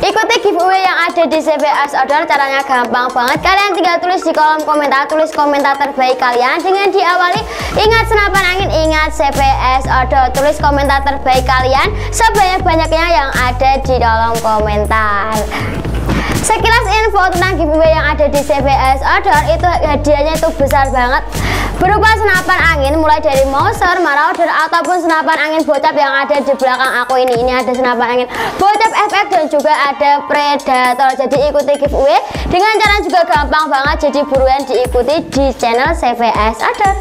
Ikuti giveaway yang ada di CVS Outdoor. Caranya gampang banget. Kalian tinggal tulis di kolom komentar, tulis komentar terbaik kalian dengan diawali ingat senapan angin, ingat CVS Outdoor. Tulis komentar terbaik kalian sebanyak-banyaknya yang ada di kolom komentar. Sekilas info tentang giveaway yang ada di CVS Outdoor, itu hadiahnya itu besar banget, berupa senapan angin mulai dari Mauser, Marauder ataupun senapan angin bocap yang ada di belakang aku ini. Ini ada senapan angin bocap FX dan juga ada Predator. Jadi ikuti giveaway dengan cara juga gampang banget. Jadi buruan diikuti di channel CVS Outdoor.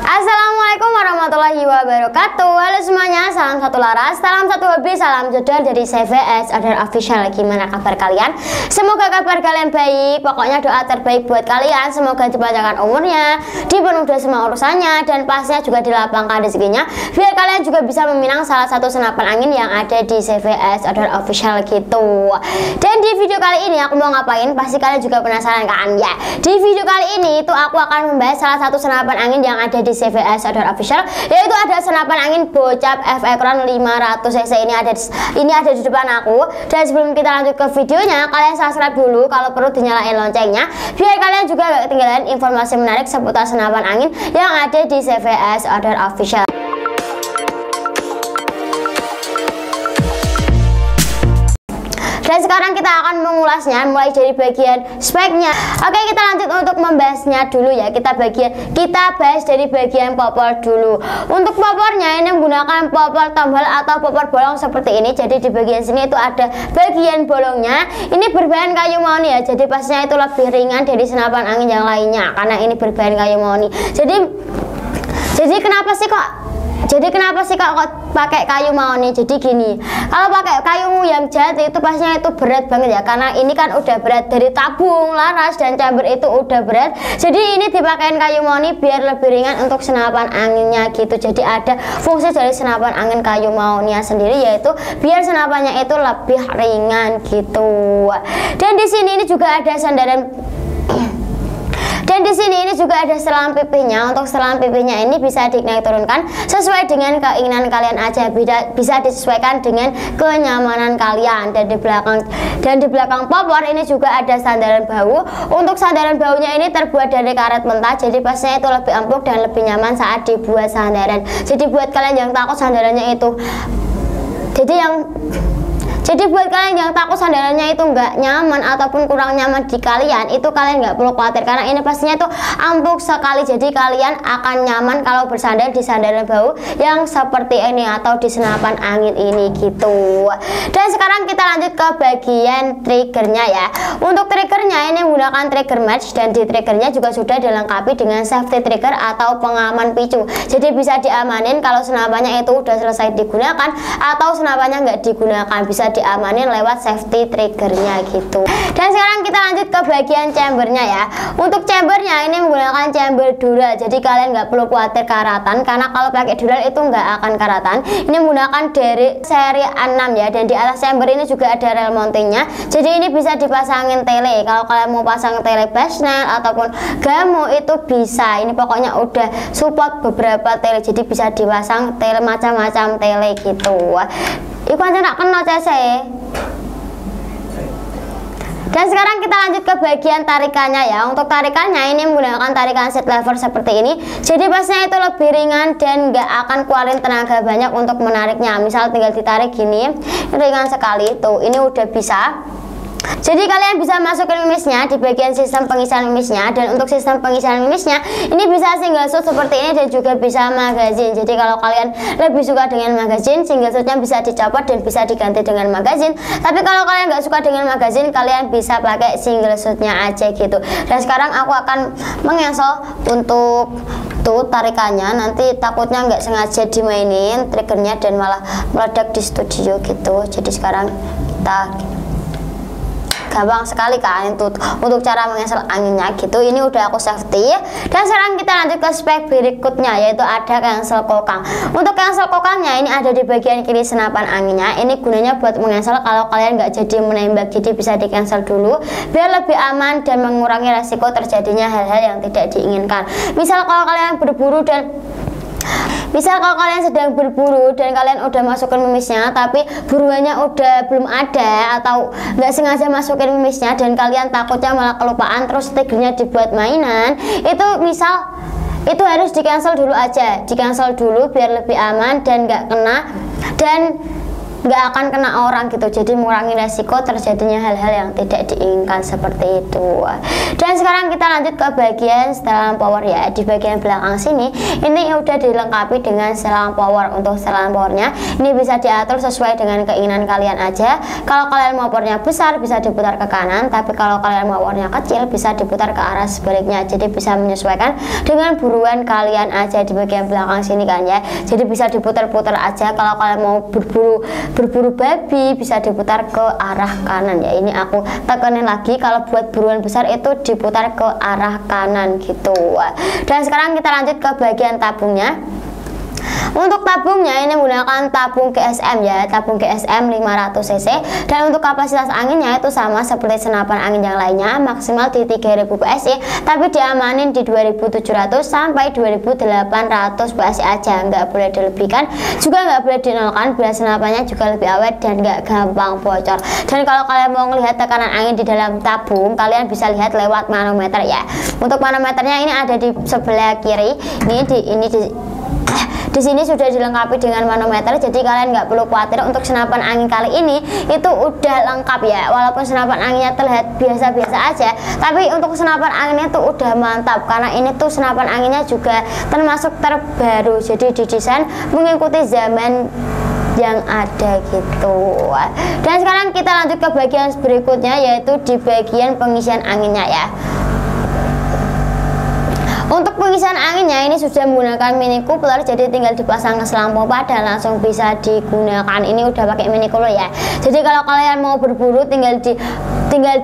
Assalamualaikum warahmatullahi wabarakatuh. Halo semuanya, salam satu laras, salam satu hobi, salam jodoh dari CVS Outdoor Official. Gimana kabar kalian? Semoga kabar kalian baik. Pokoknya doa terbaik buat kalian, semoga dipanjangkan umurnya, dipenuhi semua urusannya, dan pastinya juga dilapangkan rezekinya, biar kalian juga bisa meminang salah satu senapan angin yang ada di CVS Outdoor Official gitu. Dan di video kali ini aku mau ngapain? Pasti kalian juga penasaran kan ya. Di video kali ini itu aku akan membahas salah satu senapan angin yang ada di CVS Outdoor Official, yaitu ada senapan angin bocap FX Crown 500 cc. Ini ada di depan aku. Dan sebelum kita lanjut ke videonya, kalian subscribe dulu, kalau perlu dinyalain loncengnya biar kalian juga gak ketinggalan informasi menarik seputar senapan angin yang ada di CVS Outdoor Official. Dan sekarang kita akan mengulasnya mulai dari bagian speknya. Oke, kita lanjut untuk membahasnya dulu ya. Kita bahas dari bagian popor dulu. Untuk popornya ini menggunakan popor tombol atau popor bolong seperti ini. Jadi di bagian sini itu ada bagian bolongnya. Ini berbahan kayu mahoni ya. Jadi pastinya itu lebih ringan dari senapan angin yang lainnya karena ini berbahan kayu mahoni. Jadi kenapa sih kok pakai kayu mahoni? Jadi gini, kalau pakai kayu yang jati itu pastinya itu berat banget ya, karena ini kan udah berat dari tabung, laras, dan chamber itu udah berat. Jadi ini dipakein kayu mahoni biar lebih ringan untuk senapan anginnya gitu. Jadi ada fungsi dari senapan angin kayu mahoninya sendiri, yaitu biar senapannya itu lebih ringan gitu. Dan di sini ini juga ada sandaran. Dan di sini ini juga ada selang pipihnya. Untuk selang pipihnya ini bisa dinaik turunkan sesuai dengan keinginan kalian aja, bisa disesuaikan dengan kenyamanan kalian. Dan di belakang popor ini juga ada sandaran bahu. Untuk sandaran bahunya ini terbuat dari karet mentah, jadi pastinya itu lebih empuk dan lebih nyaman saat dibuat sandaran. Jadi buat kalian yang takut sandarannya itu Jadi buat kalian yang takut sandarannya itu nggak nyaman ataupun kurang nyaman di kalian, itu kalian nggak perlu khawatir karena ini pastinya itu empuk sekali. Jadi kalian akan nyaman kalau bersandar di sandaran bahu yang seperti ini atau di senapan angin ini gitu. Dan sekarang kita lanjut ke bagian triggernya ya. Untuk triggernya ini menggunakan trigger match, dan di triggernya juga sudah dilengkapi dengan safety trigger atau pengaman picu. Jadi bisa diamanin kalau senapannya itu udah selesai digunakan atau senapannya nggak digunakan, bisa diamanin lewat safety triggernya gitu. Dan sekarang kita lanjut ke bagian chambernya ya. Untuk chambernya ini menggunakan chamber dural, jadi kalian nggak perlu khawatir karatan, karena kalau pakai dural itu nggak akan karatan. Ini menggunakan dari seri A6 ya. Dan di atas chamber ini juga ada rel mountingnya, jadi ini bisa dipasangin tele. Kalau kalian mau pasang tele Basnel ataupun Gamo itu bisa. Ini pokoknya udah support beberapa tele, jadi bisa dipasang tele macam-macam tele gitu. Iku aja nak kena CC. Dan sekarang kita lanjut ke bagian tarikannya ya. Untuk tarikannya ini menggunakan tarikan seat lever seperti ini. Jadi pastinya itu lebih ringan dan nggak akan keluarin tenaga banyak untuk menariknya. Misal tinggal ditarik gini, ringan sekali tuh. Ini udah bisa. Jadi kalian bisa masukin mimisnya di bagian sistem pengisian mimisnya. Dan untuk sistem pengisian mimisnya ini bisa single shot seperti ini dan juga bisa magazine. Jadi kalau kalian lebih suka dengan magazine, single shotnya bisa dicopot dan bisa diganti dengan magazine. Tapi kalau kalian nggak suka dengan magazine, kalian bisa pakai single shotnya aja gitu. Dan sekarang aku akan mengesol untuk tuh tarikannya, nanti takutnya nggak sengaja dimainin triggernya dan malah meledak di studio gitu. Jadi sekarang kita gampang sekali kan untuk cara mengesel anginnya gitu. Ini udah aku safety. Dan sekarang kita lanjut ke spek berikutnya, yaitu ada cancel kokang. Untuk cancel kokangnya ini ada di bagian kiri senapan anginnya. Ini gunanya buat mengesel kalau kalian nggak jadi menembak, jadi bisa di cancel dulu biar lebih aman dan mengurangi resiko terjadinya hal-hal yang tidak diinginkan. Misal kalau kalian sedang berburu dan kalian udah masukin memisnya tapi buruannya udah belum ada, atau nggak sengaja masukin memisnya dan kalian takutnya malah kelupaan terus triggernya dibuat mainan, itu misal itu harus di cancel dulu aja, di cancel dulu biar lebih aman dan nggak akan kena orang gitu, jadi mengurangi resiko terjadinya hal-hal yang tidak diinginkan seperti itu. Dan sekarang kita lanjut ke bagian setelan power ya. Di bagian belakang sini ini udah dilengkapi dengan setelan power. Untuk setelan powernya ini bisa diatur sesuai dengan keinginan kalian aja. Kalau kalian mau powernya besar bisa diputar ke kanan, tapi kalau kalian mau powernya kecil bisa diputar ke arah sebaliknya, jadi bisa menyesuaikan dengan buruan kalian aja di bagian belakang sini kan ya. Jadi bisa diputar-putar aja. Kalau kalian mau berburu babi bisa diputar ke arah kanan ya. Ini aku tekenin lagi, kalau buat buruan besar itu diputar ke arah kanan gitu. Dan sekarang kita lanjut ke bagian tabungnya. Untuk tabungnya ini menggunakan tabung GSM ya, tabung GSM 500 cc, dan untuk kapasitas anginnya itu sama seperti senapan angin yang lainnya, maksimal di 3000 PSI, tapi diamanin di 2700 sampai 2800 PSI aja, nggak boleh dilebihkan, juga nggak boleh dinolkan biar senapannya juga lebih awet dan nggak gampang bocor. Dan kalau kalian mau melihat tekanan angin di dalam tabung, kalian bisa lihat lewat manometer ya. Untuk manometernya ini ada di sebelah kiri, di sini sudah dilengkapi dengan manometer, jadi kalian nggak perlu khawatir. Untuk senapan angin kali ini itu udah lengkap ya, walaupun senapan anginnya terlihat biasa-biasa aja, tapi untuk senapan anginnya tuh udah mantap karena ini tuh senapan anginnya juga termasuk terbaru, jadi didesain mengikuti zaman yang ada gitu. Dan sekarang kita lanjut ke bagian berikutnya, yaitu di bagian pengisian anginnya ya. Untuk pengisian anginnya ini sudah menggunakan mini coupler, jadi tinggal dipasang ke selang pompa dan langsung bisa digunakan. Ini udah pakai mini coupler ya. Jadi kalau kalian mau berburu tinggal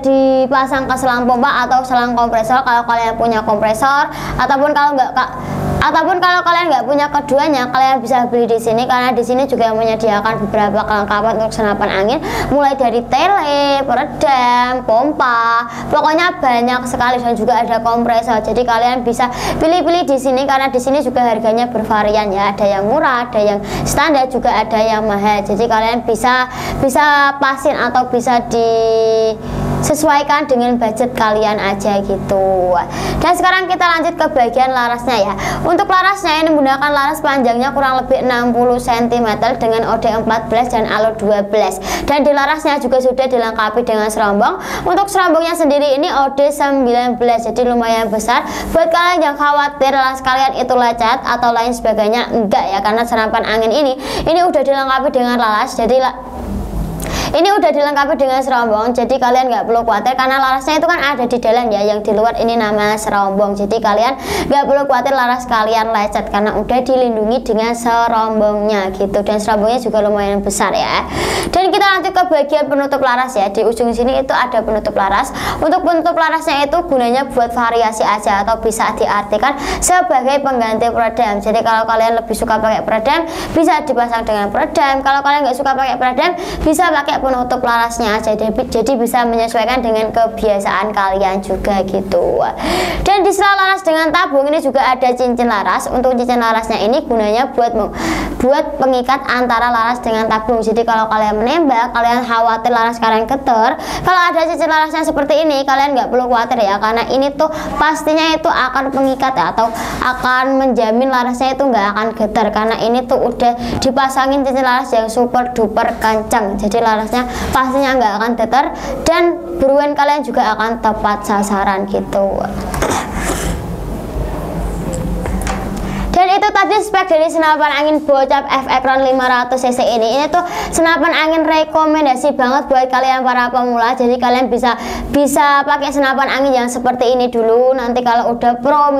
dipasang ke selang pompa atau selang kompresor kalau kalian punya kompresor, ataupun kalau kalian nggak punya keduanya, kalian bisa beli di sini karena di sini juga menyediakan beberapa kelengkapan untuk senapan angin, mulai dari tele, peredam, pompa, pokoknya banyak sekali, dan juga ada kompresor. Jadi kalian bisa pilih-pilih di sini karena di sini juga harganya bervarian ya, ada yang murah, ada yang standar, juga ada yang mahal. Jadi kalian bisa pasin atau bisa disesuaikan dengan budget kalian aja gitu. Dan sekarang kita lanjut ke bagian larasnya ya. Untuk larasnya ini menggunakan laras panjangnya kurang lebih 60 cm dengan OD14 dan alur 12, dan di larasnya juga sudah dilengkapi dengan serombong. Untuk serombongnya sendiri ini OD19, jadi lumayan besar. Buat kalian yang khawatir laras kalian itu lecet atau lain sebagainya, enggak ya, karena senapan angin ini udah dilengkapi dengan laras, jadi ini udah dilengkapi dengan serombong, jadi kalian nggak perlu khawatir karena larasnya itu kan ada di dalam ya, yang di luar ini namanya serombong. Jadi kalian nggak perlu khawatir laras kalian lecet karena udah dilindungi dengan serombongnya gitu, dan serombongnya juga lumayan besar ya. Dan kita lanjut ke bagian penutup laras ya. Di ujung sini itu ada penutup laras. Untuk penutup larasnya itu gunanya buat variasi aja atau bisa diartikan sebagai pengganti peredam. Jadi kalau kalian lebih suka pakai peredam bisa dipasang dengan peredam, kalau kalian nggak suka pakai peredam bisa pakai penutup larasnya aja, jadi bisa menyesuaikan dengan kebiasaan kalian juga gitu. Dan di sela laras dengan tabung ini juga ada cincin laras. Untuk cincin larasnya ini gunanya buat pengikat antara laras dengan tabung. Jadi kalau kalian menembak, kalian khawatir laras kalian keter, kalau ada cincin larasnya seperti ini kalian nggak perlu khawatir ya, karena ini tuh pastinya itu akan pengikat ya, atau akan menjamin larasnya itu nggak akan getar karena ini tuh udah dipasangin cincin laras yang super duper kencang. Jadi laras pastinya nggak akan teter dan buruan kalian juga akan tepat sasaran gitu. Dan itu tadi spek dari senapan angin Bocap F Ekron 500cc ini tuh senapan angin rekomendasi banget buat kalian para pemula. Jadi kalian bisa pakai senapan angin yang seperti ini dulu. Nanti kalau udah pro,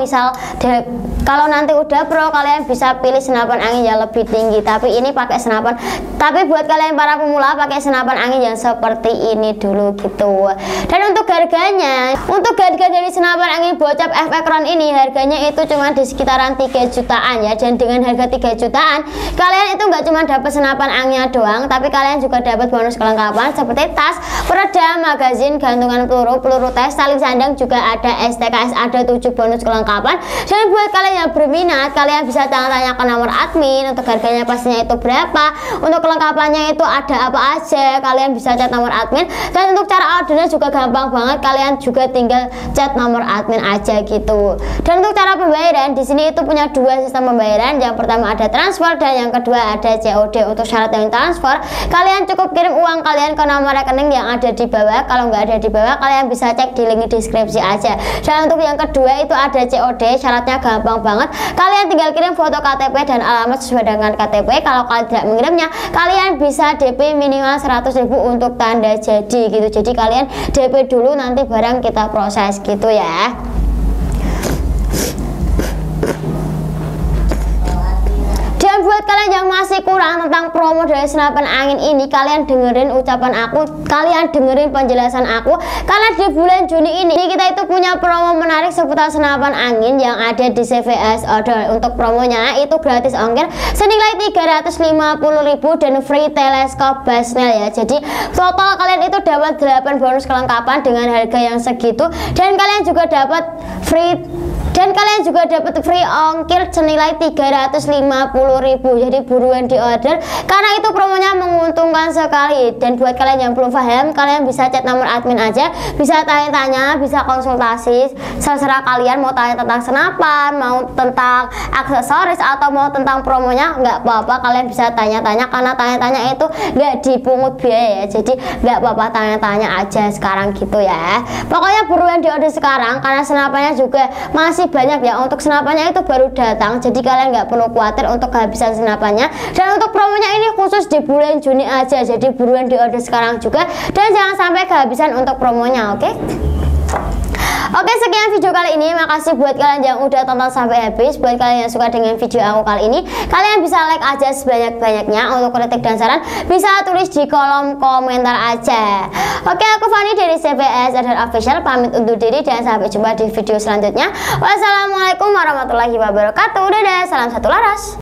kalau nanti udah pro kalian bisa pilih senapan angin yang lebih tinggi. Tapi ini pakai senapan. Tapi buat kalian para pemula pakai senapan angin yang seperti ini dulu gitu. Dan untuk harganya, harga dari senapan angin Bocap F Ekron ini harganya itu cuma di sekitaran 3 jutaan ya. Dan dengan harga 3 jutaan kalian itu nggak cuma dapat senapan anginnya doang, tapi kalian juga dapat bonus kelengkapan seperti tas, peredam, magazin, gantungan peluru tes, tali sandang, juga ada STKS, ada 7 bonus kelengkapan. Dan buat kalian yang berminat kalian bisa tanya ke nomor admin untuk harganya pastinya itu berapa, untuk kelengkapannya itu ada apa aja, kalian bisa chat nomor admin. Dan untuk cara ordernya juga gampang banget, kalian juga tinggal chat nomor admin aja gitu. Dan untuk cara pembayaran di sini itu punya 2 sistem pembayaran. Yang pertama ada transfer dan yang kedua ada COD. Untuk syarat yang transfer, kalian cukup kirim uang kalian ke nomor rekening yang ada di bawah. Kalau nggak ada di bawah, kalian bisa cek di link deskripsi aja. Dan untuk yang kedua itu ada COD, syaratnya gampang banget. Kalian tinggal kirim foto KTP dan alamat sesuai dengan KTP. Kalau kalian tidak mengirimnya, kalian bisa DP minimal 100.000 untuk tanda jadi gitu. Jadi kalian DP dulu, nanti barang kita proses gitu ya. Dan buat kalian yang masih kurang tentang promo dari senapan angin ini, kalian dengerin ucapan aku, kalian dengerin penjelasan aku. Karena di bulan Juni ini kita itu punya promo menarik seputar senapan angin yang ada di CVS Odol. Untuk promonya itu gratis ongkir senilai 350.000 dan free teleskop Basnel ya. Jadi total kalian itu dapat 8 bonus kelengkapan dengan harga yang segitu, dan kalian juga dapat free ongkir senilai 350.000. Jadi buruan di order karena itu promonya menguntungkan sekali. Dan buat kalian yang belum paham, kalian bisa chat nomor admin aja, bisa tanya-tanya, bisa konsultasi, terserah kalian mau tanya tentang senapan, mau tentang aksesoris, atau mau tentang promonya, nggak apa-apa, kalian bisa tanya-tanya. Karena tanya-tanya itu nggak dipungut biaya ya, jadi nggak apa-apa, tanya-tanya aja sekarang gitu ya. Pokoknya buruan di order sekarang karena senapannya juga masih banyak ya. Untuk senapannya itu baru datang, jadi kalian nggak perlu khawatir untuk kehabisan senapannya. Dan untuk promonya ini khusus di bulan Juni aja, jadi buruan di order sekarang juga, dan jangan sampai kehabisan untuk promonya, oke? Oke, sekian video kali ini. Makasih buat kalian yang udah tonton sampai habis. Buat kalian yang suka dengan video aku kali ini, kalian bisa like aja sebanyak-banyaknya. Untuk kritik dan saran bisa tulis di kolom komentar aja. Oke, aku Fani dari CVS Official pamit undur diri dan sampai jumpa di video selanjutnya. Wassalamualaikum warahmatullahi wabarakatuh. Dadah, salam satu laras.